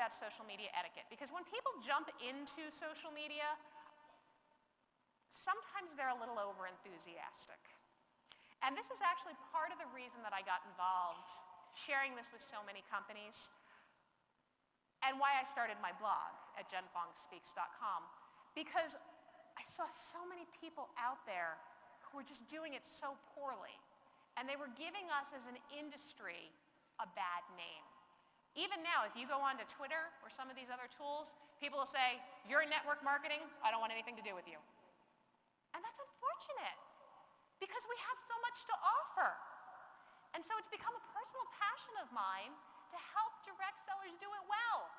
about social media etiquette, because when people jump into social media, sometimes they're a little over-enthusiastic. And this is actually part of the reason that I got involved sharing this with so many companies, and why I started my blog at jenfongspeaks.com, because I saw so many people out there who were just doing it so poorly, and they were giving us as an industry a bad name. Even now, if you go onto Twitter or some of these other tools, people will say, "You're in network marketing, I don't want anything to do with you." And that's unfortunate, because we have so much to offer. And so it's become a personal passion of mine to help direct sellers do it well,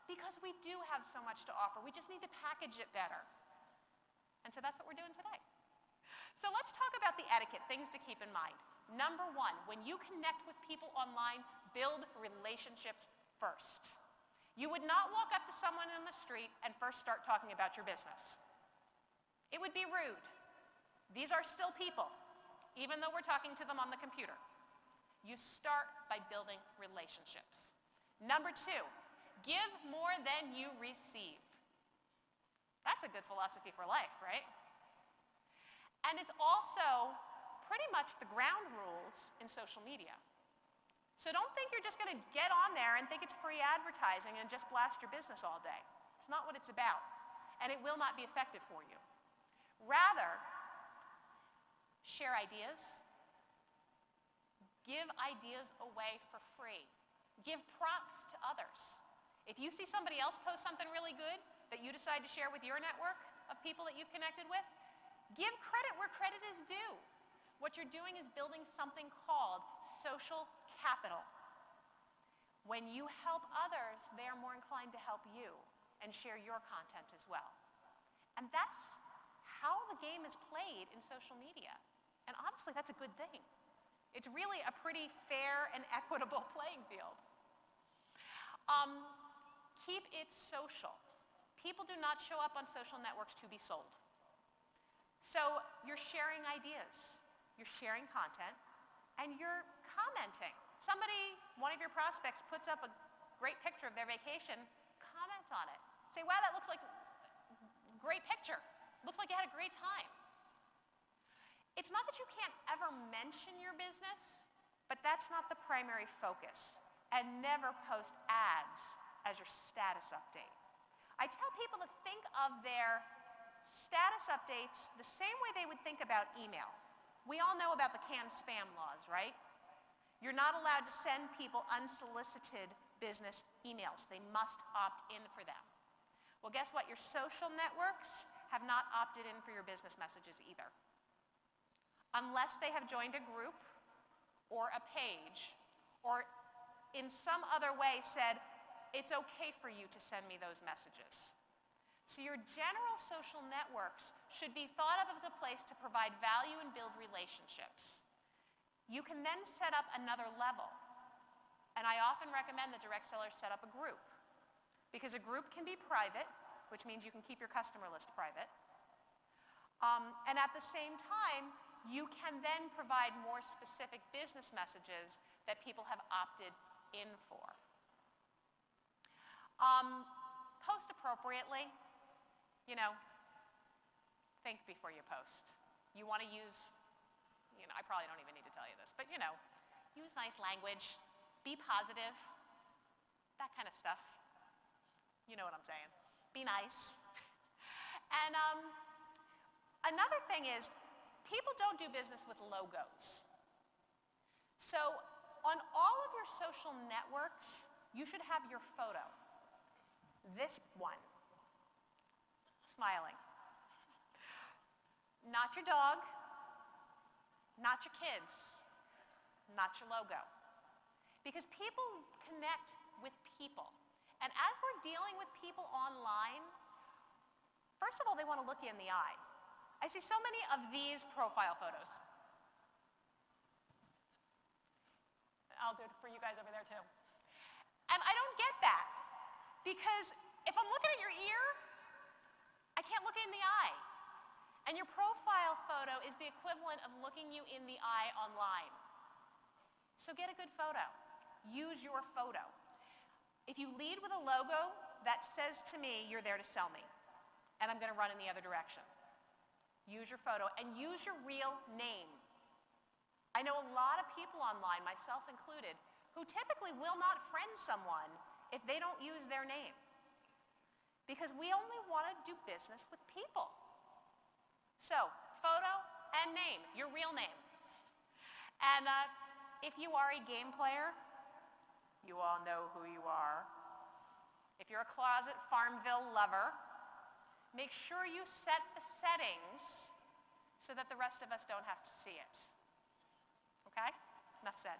because we do have so much to offer. We just need to package it better. And so that's what we're doing today. So let's talk about the etiquette, things to keep in mind. Number one, when you connect with people online, build relationships first. You would not walk up to someone in the street and first start talking about your business. It would be rude. These are still people, even though we're talking to them on the computer. You start by building relationships. Number two, give more than you receive. That's a good philosophy for life, right? And it's also pretty much the ground rules in social media. So don't think you're just going to get on there and think it's free advertising and just blast your business all day. It's not what it's about, and it will not be effective for you. Rather, share ideas. Give ideas away for free. Give prompts to others. If you see somebody else post something really good that you decide to share with your network of people that you've connected with, give credit where credit is due. What you're doing is building something called social capital. When you help others, they are more inclined to help you and share your content as well. And that's how the game is played in social media. And honestly, that's a good thing. It's really a pretty fair and equitable playing field. Keep it social. People do not show up on social networks to be sold. So you're sharing ideas, you're sharing content, and you're commenting. Somebody, one of your prospects, puts up a great picture of their vacation, comment on it. Say, "Wow, that looks like a great picture. Looks like you had a great time." It's not that you can't ever mention your business, but that's not the primary focus. And never post ads as your status update. I tell people to think of their status updates the same way they would think about email. We all know about the canned spam laws, right? You're not allowed to send people unsolicited business emails. They must opt in for them. Well, guess what? Your social networks have not opted in for your business messages either, unless they have joined a group or a page or in some other way said, "It's okay for you to send me those messages." So your general social networks should be thought of as a place to provide value and build relationships. You can then set up another level. And I often recommend that direct sellers set up a group, because a group can be private, which means you can keep your customer list private. And at the same time, you can then provide more specific business messages that people have opted in for. Post appropriately. You know, think before you post. You want to use, I probably don't even need to tell you this, but use nice language, be positive, that kind of stuff. You know what I'm saying. Be nice. And another thing is, people don't do business with logos. So on all of your social networks, you should have your photo. This one. Smiling. Not your dog, not your kids, not your logo. Because people connect with people. And as we're dealing with people online, first of all, they want to look you in the eye. I see so many of these profile photos. I'll do it for you guys over there too. And I don't get that. Because if I'm looking at your ear, I can't look in the eye. And your profile photo is the equivalent of looking you in the eye online. So get a good photo. Use your photo. If you lead with a logo, that says to me, you're there to sell me, and I'm going to run in the other direction. Use your photo, and use your real name. I know a lot of people online, myself included, who typically will not friend someone if they don't use their name. Because we only want to do business with people. So, photo and name, your real name. And if you are a game player, you all know who you are. If you're a closet Farmville lover, make sure you set the settings so that the rest of us don't have to see it. Okay? Enough said.